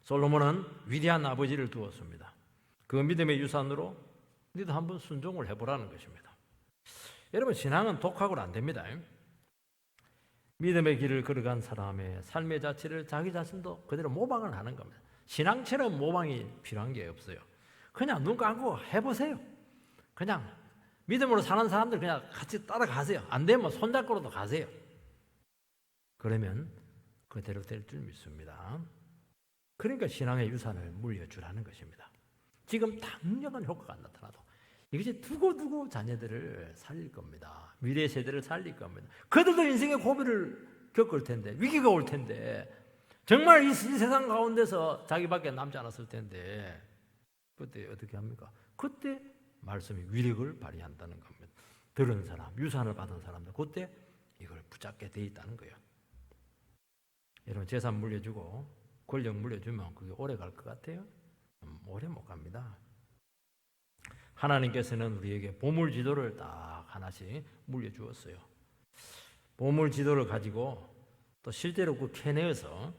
솔로몬은 위대한 아버지를 두었습니다. 그 믿음의 유산으로 너도 한번 순종을 해보라는 것입니다. 여러분 신앙은 독학으로 안 됩니다. 믿음의 길을 걸어간 사람의 삶의 자체를 자기 자신도 그대로 모방을 하는 겁니다. 신앙처럼 모방이 필요한 게 없어요. 그냥 눈 감고 해보세요. 그냥 믿음으로 사는 사람들 그냥 같이 따라가세요. 안 되면 손잡고라도 가세요. 그러면 그대로 될 줄 믿습니다. 그러니까 신앙의 유산을 물려주라는 것입니다. 지금 당연한 효과가 안 나타나도 이것이 두고두고 자녀들을 살릴 겁니다. 미래 세대를 살릴 겁니다. 그들도 인생의 고비를 겪을 텐데 위기가 올 텐데 정말 이 세상 가운데서 자기밖에 남지 않았을 텐데 그때 어떻게 합니까? 그때 말씀이 위력을 발휘한다는 겁니다. 들은 사람, 유산을 받은 사람들 그때 이걸 붙잡게 돼 있다는 거예요. 여러분 재산 물려주고 권력 물려주면 그게 오래 갈 것 같아요? 오래 못 갑니다. 하나님께서는 우리에게 보물 지도를 딱 하나씩 물려주었어요. 보물 지도를 가지고 또 실제로 그 캐내어서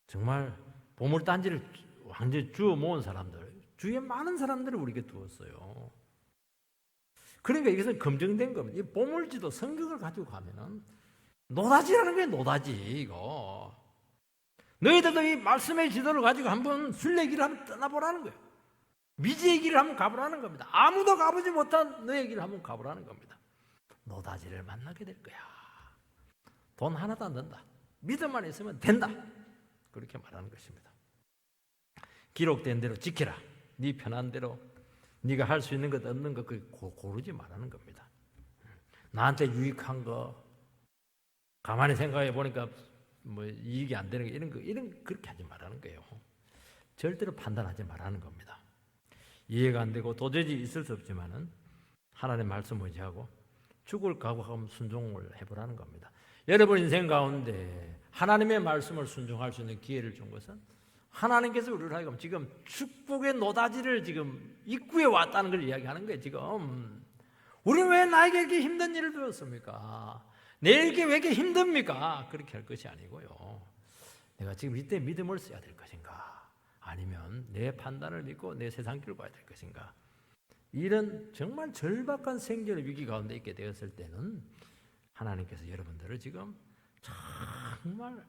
정말 보물 단지를 완전히 주워 모은 사람들, 주위에 많은 사람들을 우리에게 두었어요. 그러니까 이것은 검증된 겁니다. 이 보물 지도 성경을 가지고 가면은 노다지라는 거예요, 노다지 이거. 너희들도 이 말씀의 지도를 가지고 한번 순례길을 한번 떠나보라는 거예요. 미지의 길을 한번 가보라는 겁니다. 아무도 가보지 못한 너의 길을 한번 가보라는 겁니다. 노다지를 만나게 될 거야. 돈 하나도 안 든다. 믿음만 있으면 된다. 그렇게 말하는 것입니다. 기록된 대로 지켜라. 네 편한 대로 네가 할 수 있는 것 없는 것 고르지 말라는 겁니다. 나한테 유익한 거 가만히 생각해 보니까 뭐 이익이 안 되는 거 이런 그렇게 하지 말라는 거예요. 절대로 판단하지 말라는 겁니다. 이해가 안 되고 도저히 있을 수 없지만은 하나님의 말씀 의지하고 죽을 각오하고 순종을 해보라는 겁니다. 여러분 인생 가운데 하나님의 말씀을 순종할 수 있는 기회를 준 것은 하나님께서 우리를 하여금 지금 축복의 노다지를 지금 입구에 왔다는 걸 이야기하는 거예요. 지금 우리는 왜 나에게 이렇게 힘든 일을 주었습니까? 내게 왜 이렇게 힘듭니까? 그렇게 할 것이 아니고요. 내가 지금 이때 믿음을 써야 될 것인가? 아니면 내 판단을 믿고 내 세상길을 봐야 될 것인가? 이런 정말 절박한 생존의 위기 가운데 있게 되었을 때는 하나님께서 여러분들을 지금 정말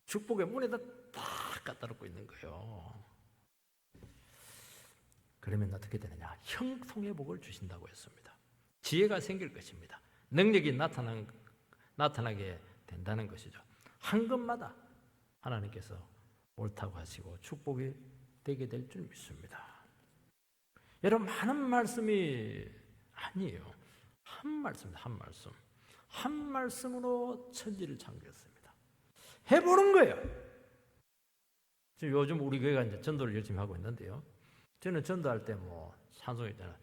축복의 문에다 딱 갖다 놓고 있는 거예요. 그러면 어떻게 되느냐? 형통의 복을 주신다고 했습니다. 지혜가 생길 것입니다. 능력이 나타나게 된다는 것이죠. 한 것마다 하나님께서 옳다고 하시고 축복이 되게 될 줄 믿습니다. 여러분, 많은 말씀이 아니에요. 한 말씀입니다. 한 말씀. 한 말씀으로 천지를 창조했습니다. 해보는 거예요. 지금 요즘 우리 교회가 이제 전도를 열심히 하고 있는데요. 저는 전도할 때 찬송이 있잖아요.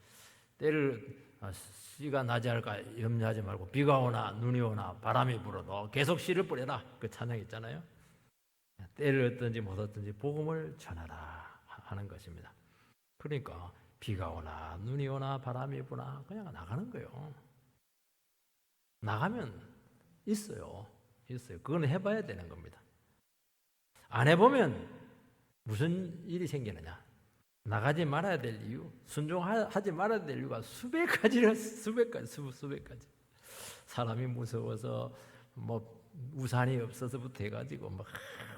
때를 씨가 나지 않을까 염려하지 말고 비가 오나 눈이 오나 바람이 불어도 계속 씨를 뿌려라. 그 찬양 있잖아요. 때를 얻든지 못 얻든지 복음을 전하라 하는 것입니다. 그러니까 비가 오나 눈이 오나 바람이 부나 그냥 나가는 거예요. 나가면 있어요. 그건 해봐야 되는 겁니다. 안 해보면 무슨 일이 생기느냐? 나가지 말아야 될 이유, 순종하지 말아야 될 이유가 수백 가지. 사람이 무서워서 우산이 없어서부터 해가지고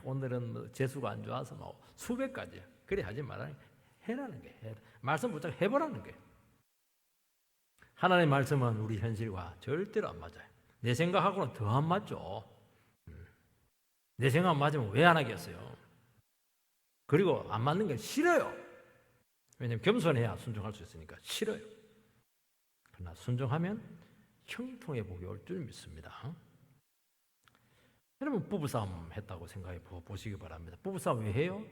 오늘은 재수가 안 좋아서 수백 가지. 그래 하지 말아야 해라는 게 말씀 붙잡고 해보라는 게. 하나님의 말씀은 우리 현실과 절대로 안 맞아요. 내 생각하고는 더 안 맞죠. 내 생각 맞으면 왜 안 하겠어요? 그리고 안 맞는 게 싫어요. 왜냐하면 겸손해야 순종할 수 있으니까 싫어요. 그러나 순종하면 형통의 복이 올 줄 믿습니다. 여러분, 부부싸움 했다고 생각해 보시기 바랍니다. 부부싸움 왜 해요?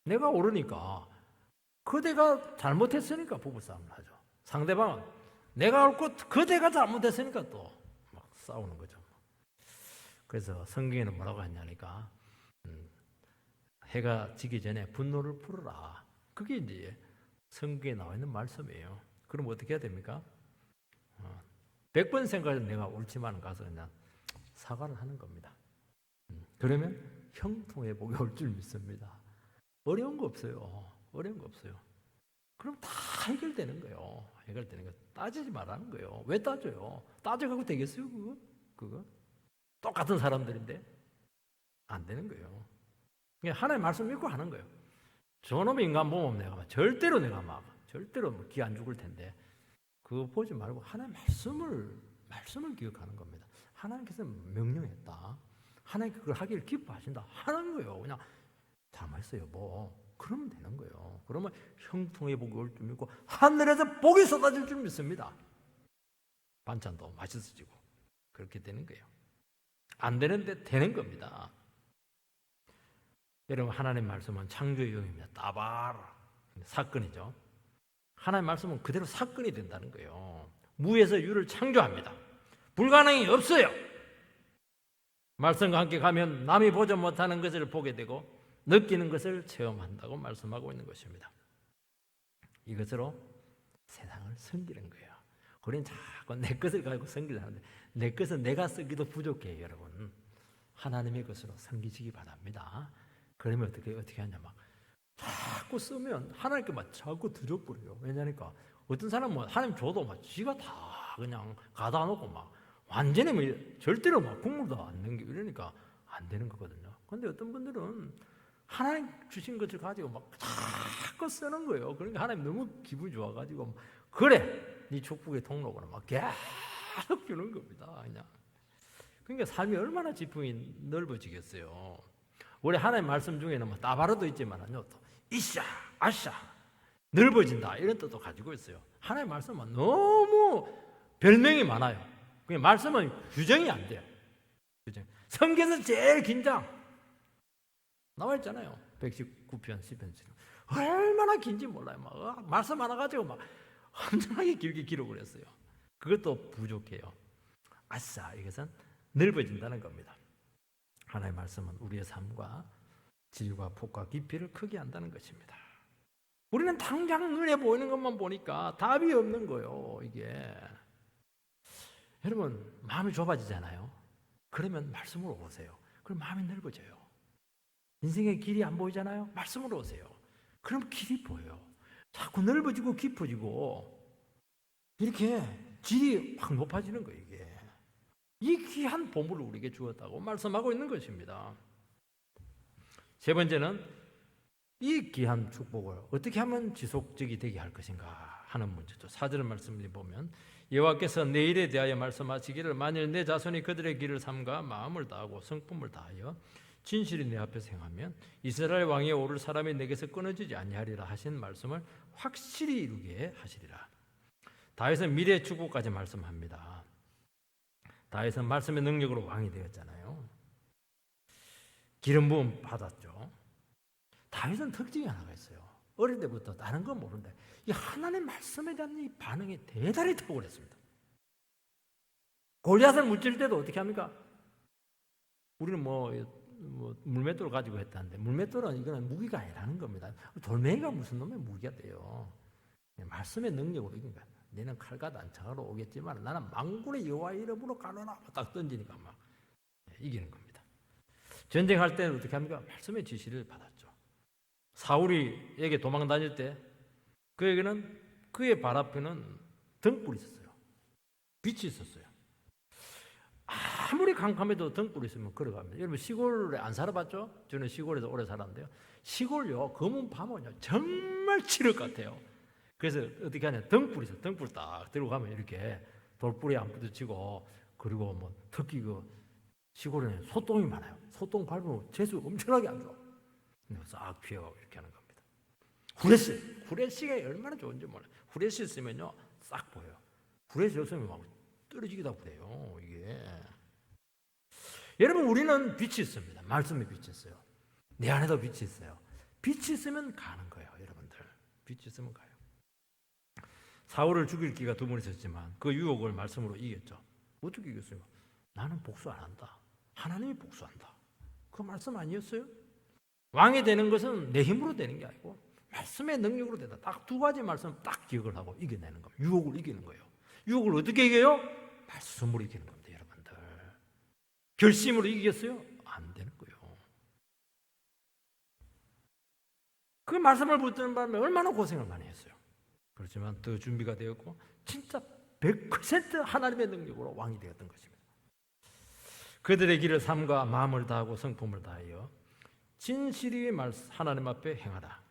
내가 옳으니까, 그대가 잘못했으니까 부부싸움을 하죠. 상대방은 내가 옳고 그대가 잘못했으니까 또 막 싸우는 거죠. 그래서 성경에는 뭐라고 했냐니까, 해가 지기 전에 분노를 풀어라. 그게 이제 성경에 나와 있는 말씀이에요. 그럼 어떻게 해야 됩니까? 100번 생각해도 내가 옳지만 가서 그냥 사과를 하는 겁니다. 그러면 형통의 복이 올 줄 믿습니다. 어려운 거 없어요. 그럼 다 해결되는 거예요. 따지지 말라는 거예요. 왜 따져요? 따져가고 되겠어요, 그거? 똑같은 사람들인데 안 되는 거예요. 그냥 하나님의 말씀 믿고 하는 거예요. 저놈의 인간 보면 절대로 기 안 죽을 텐데 그거 보지 말고 하나님의 말씀을 기억하는 겁니다. 하나님께서 명령했다. 하나님께서 그걸 하기를 기뻐하신다. 하는 거예요. 그냥 잘못했어요. 그러면 되는 거예요. 그러면 형통의 복이 올 줄 믿고 하늘에서 복이 쏟아질 줄 믿습니다. 반찬도 맛있어지고 그렇게 되는 거예요. 안 되는데 되는 겁니다. 여러분, 하나님의 말씀은 창조의 영입니다. 따바라. 사건이죠. 하나님의 말씀은 그대로 사건이 된다는 거예요. 무에서 유를 창조합니다. 불가능이 없어요. 말씀과 함께 가면 남이 보지 못하는 것을 보게 되고 느끼는 것을 체험한다고 말씀하고 있는 것입니다. 이것으로 세상을 섬기는 거예요. 우리는 자꾸 내 것을 가지고 섬기려 하는데 내 것은 내가 쓰기도 부족해요, 여러분. 하나님의 것으로 섬기시기 바랍니다. 그러면 어떻게 하냐, 자꾸 쓰면 하나님께 자꾸 드려버려요. 왜냐니까 어떤 사람은 하나님 줘도 지가 다 그냥 가다 놓고 완전히 절대로 국물도 안 넘기고 이러니까 안 되는 거거든요. 근데 어떤 분들은 하나님 주신 것을 가지고 자꾸 쓰는 거예요. 그러니까 하나님 너무 기분이 좋아가지고 그래, 네 축복의 통로구나 계속 주는 겁니다. 그냥. 그러니까 삶이 얼마나 지풍이 넓어지겠어요. 우리 하나님 말씀 중에는 따바로도 있지만요, 또 이샤, 아샤, 넓어진다 이런 뜻도 가지고 있어요. 하나님 말씀은 너무 별명이 많아요. 그냥 말씀은 규정이 안 돼요. 성경에서 제일 긴장 나와 있잖아요. 119편, 10편. 얼마나 긴지 몰라요. 말씀 하나 가지고 엄청나게 길게 기록을 했어요. 그것도 부족해요. 아싸, 이것은 넓어진다는 겁니다. 하나님의 말씀은 우리의 삶과 질과 폭과 깊이를 크게 한다는 것입니다. 우리는 당장 눈에 보이는 것만 보니까 답이 없는 거예요, 이게. 여러분 마음이 좁아지잖아요. 그러면 말씀으로 오세요. 그럼 마음이 넓어져요. 인생의 길이 안 보이잖아요. 말씀으로 오세요. 그럼 길이 보여요. 자꾸 넓어지고 깊어지고 이렇게 질이 확 높아지는 거예요. 이게 이 귀한 보물을 우리에게 주었다고 말씀하고 있는 것입니다. 세 번째는 이 귀한 축복을 어떻게 하면 지속적이 되게 할 것인가 하는 문제죠. 4절 말씀을 보면 여호와께서 내 일에 대하여 말씀하시기를 만일 내 자손이 그들의 길을 삼가 마음을 다하고 성품을 다하여 진실이 내 앞에서 행하면 이스라엘 왕위에 오를 사람이 내게서 끊어지지 아니하리라 하신 말씀을 확실히 이루게 하시리라. 다윗은 미래의 축복까지 말씀합니다. 다윗은 말씀의 능력으로 왕이 되었잖아요. 기름 부음 받았죠. 다윗은 특징이 하나가 있어요. 어릴 때부터 다른 건 모르는데 이 하나님의 말씀에 대한 이 반응이 대단히 탁월했습니다. 골리앗을 무찔 때도 어떻게 합니까? 우리는 물맷돌을 가지고 했다는데 물맷돌은 이거는 무기가 아니라는 겁니다. 돌멩이가 무슨 놈의 무기가 돼요. 말씀의 능력으로 이긴 거야. 너는 칼과 단창으로 오겠지만 나는 만군의 여호와의 이름으로 가노라 딱 던지니까 막 이기는 겁니다. 전쟁할 때는 어떻게 합니까? 말씀의 지시를 받았죠. 사울이에게 도망 다닐 때 그에게는 그의 발 앞에는 등불이 있었어요. 빛이 있었어요. 아무리 캄캄해도 등불이 있으면 걸어갑니다. 여러분 시골에 안 살아봤죠? 저는 시골에서 오래 살았는데요. 시골요 검은 밤은요 정말 칠흑 같아요. 그래서 어떻게 하냐 등불이 있어요. 등불 딱 들고 가면 이렇게 돌불이 안 부딪히고 그리고 뭐 특히 그 시골에는 소똥이 많아요. 소똥 밟으면 재수 엄청나게 안 좋아. 싹 피해가고 이렇게 하는 겁니다. 후레쉬가 얼마나 좋은지 몰라요. 후레쉬 쓰면요 싹 보여요. 후레쉬 없으면 막 떨어지기도 하고 그래요. 이게 여러분 우리는 빛이 있습니다. 말씀에 빛이 있어요. 내 안에도 빛이 있어요. 빛이 있으면 가는 거예요. 여러분들 빛이 있으면 가요. 사울을 죽일 기가 두 번 있었지만 그 유혹을 말씀으로 이겼죠. 어떻게 이겼어요? 나는 복수 안 한다. 하나님이 복수한다. 그 말씀 아니었어요? 왕이 되는 것은 내 힘으로 되는 게 아니고 말씀의 능력으로 된다. 딱 두 가지 말씀 딱 기억을 하고 이겨내는 겁니다. 유혹을 이기는 거예요. 유혹을 어떻게 이겨요? 말씀으로 이기는 겁니다. 여러분들 결심으로 이기겠어요? 안 되는 거예요. 그 말씀을 붙드는 바람에 얼마나 고생을 많이 했어요. 그렇지만 더 준비가 되었고 진짜 100% 하나님의 능력으로 왕이 되었던 것입니다. 그들의 길을 삼가 마음을 다하고 성품을 다하여 진실이 하나님 앞에 행하라.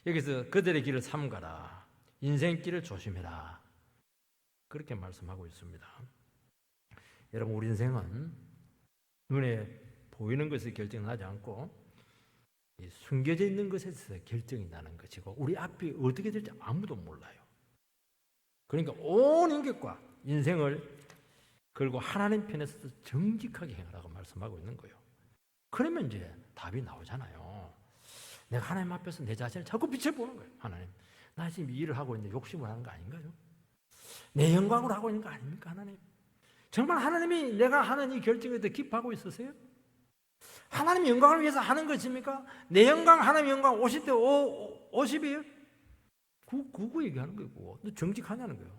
여기서 그들의 길을 삼가라. 인생길을 조심해라. 그렇게 말씀하고 있습니다. 여러분 우리 인생은 눈에 보이는 것에 결정하지 않고 숨겨져 있는 것에서 결정이 나는 것이고 우리 앞이 어떻게 될지 아무도 몰라요. 그러니까 온 인격과 인생을 걸고 하나님 편에서 정직하게 행하라고 말씀하고 있는 거예요. 그러면 이제 답이 나오잖아요. 내가 하나님 앞에서 내 자신을 자꾸 비춰보는 거예요. 하나님, 나 지금 이 일을 하고 있는데 욕심을 하는 거 아닌가요? 내 영광으로 하고 있는 거 아닙니까? 하나님, 정말 하나님이 내가 하는 이 결정에 대해 기뻐하고 있으세요? 하나님 영광을 위해서 하는 것입니까? 내 영광, 하나님 영광 50대 50이에요? 그거 얘기하는 거고, 너 정직하냐는 거예요.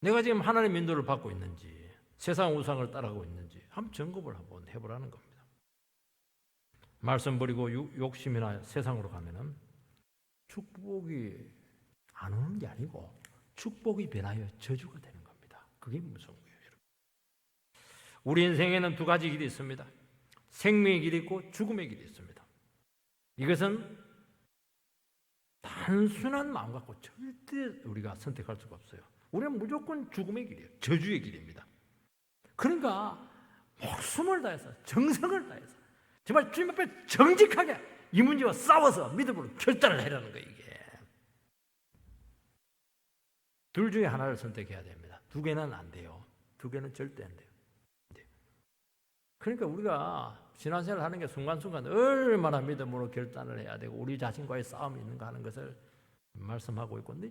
내가 지금 하나님 인도를 받고 있는지, 세상 우상을 따라가고 있는지 한번 점검을 한번 해보라는 겁니다. 말씀 버리고 욕심이나 세상으로 가면은 축복이 안 오는 게 아니고 축복이 변하여 저주가 되는 겁니다. 그게 무서운 거예요, 여러분. 우리 인생에는 두 가지 길이 있습니다. 생명의 길이 있고 죽음의 길이 있습니다. 이것은 단순한 마음 갖고 절대 우리가 선택할 수가 없어요. 우리는 무조건 죽음의 길이에요. 저주의 길입니다. 그러니까 목숨을 다해서 정성을 다해서 정말 주님 앞에 정직하게 이 문제와 싸워서 믿음으로 결단을 하려는 거예요. 이게 둘 중에 하나를 선택해야 됩니다. 두 개는 안 돼요. 두 개는 절대 안 돼요. 그러니까 우리가 신앙생활을 하는 게 순간순간 얼마나 믿음으로 결단을 해야 되고 우리 자신과의 싸움이 있는가 하는 것을 말씀하고 있고, 근데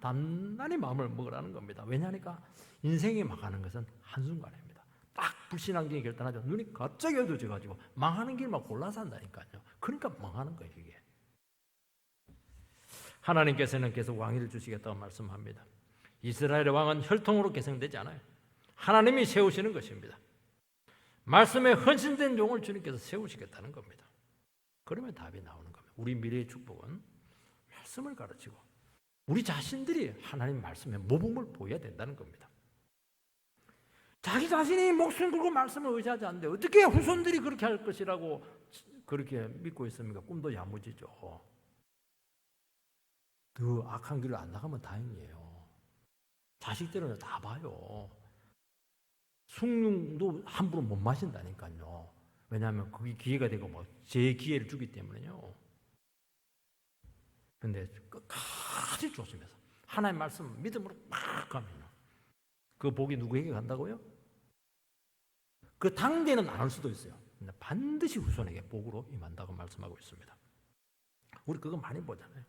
단단히 마음을 먹으라는 겁니다. 왜냐하니까 인생이 망하는 것은 한순간입니다. 딱 불신앙적인 결단하죠. 눈이 갑자기 어두워져가지고 망하는 길만 골라서 한다니까요. 그러니까 망하는 거예요, 이게. 하나님께서는 계속 왕위를 주시겠다고 말씀합니다. 이스라엘의 왕은 혈통으로 계승되지 않아요. 하나님이 세우시는 것입니다. 말씀에 헌신된 종을 주님께서 세우시겠다는 겁니다. 그러면 답이 나오는 겁니다. 우리 미래의 축복은 말씀을 가르치고 우리 자신들이 하나님 말씀에 모범을 보여야 된다는 겁니다. 자기 자신이 목숨 걸고 말씀을 의지하지 않는데 어떻게 후손들이 그렇게 할 것이라고 그렇게 믿고 있습니까? 꿈도 야무지죠. 그 악한 길로 안 나가면 다행이에요. 자식들은 다 봐요. 숭늉도 함부로 못 마신다니까요. 왜냐하면 그게 기회가 되고 뭐 제 기회를 주기 때문에요. 근데 끝까지 조심해서 하나님의 말씀 믿음으로 막 가면요. 그 복이 누구에게 간다고요? 그 당대는 안 올 수도 있어요. 근데 반드시 후손에게 복으로 임한다고 말씀하고 있습니다. 우리 그거 많이 보잖아요.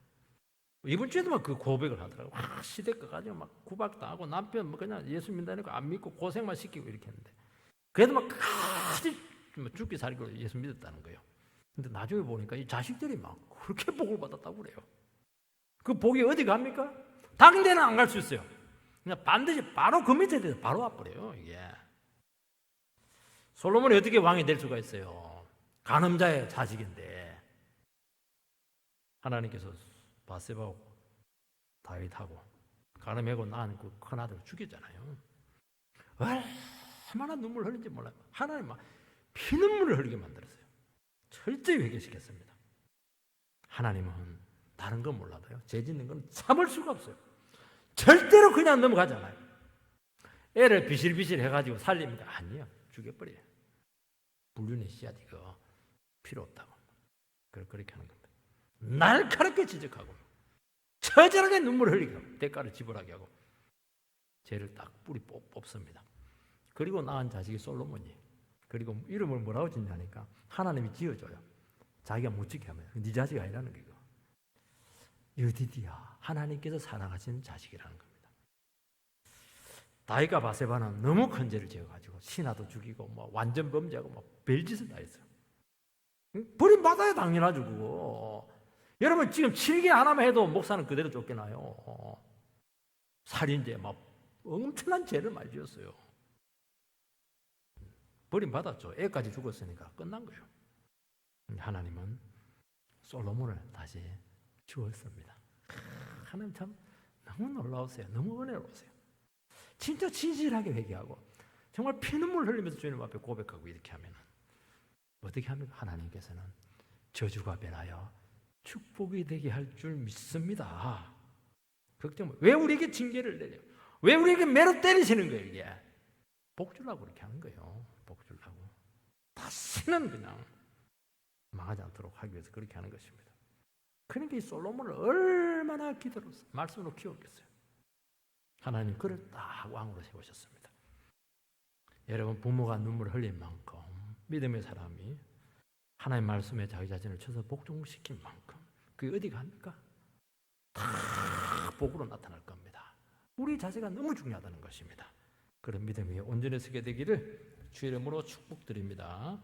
이번 주에도 막 그 고백을 하더라고요. 시댁 가가지고 막 구박당하고 남편 뭐 그냥 예수 믿다니까 안 믿고 고생만 시키고 이렇게 했는데 그래도 막 끝까지 죽기 살기로 예수 믿었다는 거예요. 근데 나중에 보니까 이 자식들이 막 그렇게 복을 받았다고 그래요. 그 복이 어디 갑니까? 당대는 안 갈 수 있어요. 그냥 반드시 바로 그 밑에 대해서 바로 와버려요. 이게 솔로몬이 어떻게 왕이 될 수가 있어요? 간음자의 자식인데 하나님께서 바세바하고 다윗하고 간음하고 낳은 그 큰아들 죽였잖아요. 얼마나 눈물 흘린지 몰라요. 하나님 막 피눈물을 흘리게 만들었어요. 철저히 회개시켰습니다. 하나님은 다른 건 몰라도요. 죄 짓는 건 참을 수가 없어요. 절대로 그냥 넘어가잖아요. 애를 비실비실 해가지고 살립니까? 아니요. 죽여버려요. 불륜의 씨앗 이거 필요 없다고. 그렇게 하는 겁니다. 날카롭게 지적하고 처절하게 눈물을 흘리고 대가를 지불하게 하고 죄를 딱 뿌리 뽑습니다. 그리고 낳은 자식이 솔로몬이 그리고 이름을 뭐라고 짓냐니까 하나님이 지어줘요. 자기가 못 지게 하면 네 자식이 아니라는 거예요. 여디디야 하나님께서 사랑하시는 자식이라는 겁니다. 다윗과 바세바는 너무 큰 죄를 지어가지고 신하도 죽이고 뭐 완전 범죄하고 뭐 별짓을 다 했어요. 버림받아야 당연하죠 그거. 여러분 지금 7개 하나만 해도 목사는 그대로 쫓겨나요. 살인죄 막 엄청난 죄를 많이 지었어요. 버림받았죠. 애까지 죽었으니까 끝난 거예요. 하나님은 솔로몬을 다시 주었습니다. 하나님 참 너무 놀라우세요. 너무 은혜로우세요. 진짜 진실하게 회개하고 정말 피눈물 흘리면서 주님 앞에 고백하고 이렇게 하면 어떻게 합니까? 하나님께서는 저주가 변하여 축복이 되게 할 줄 믿습니다. 걱정 왜 우리에게 징계를 내려? 왜 우리에게 매로 때리시는 거예요? 이게 복 주려고 그렇게 하는 거예요. 복 주려고 다시는 그냥 망하지 않도록 하기 위해서 그렇게 하는 것입니다. 그러니까 이 솔로몬을 얼마나 기도로 말씀으로 키웠겠어요. 하나님 그를 딱 왕으로 세우셨습니다. 여러분 부모가 눈물을 흘린 만큼 믿음의 사람이 하나님 말씀에 자기 자신을 쳐서 복종시킨 만큼 그게 어디 갑니까? 다 복으로 나타날 겁니다. 우리 자세가 너무 중요하다는 것입니다. 그런 믿음이 온전히 서게 되기를 주의 이름으로 축복드립니다.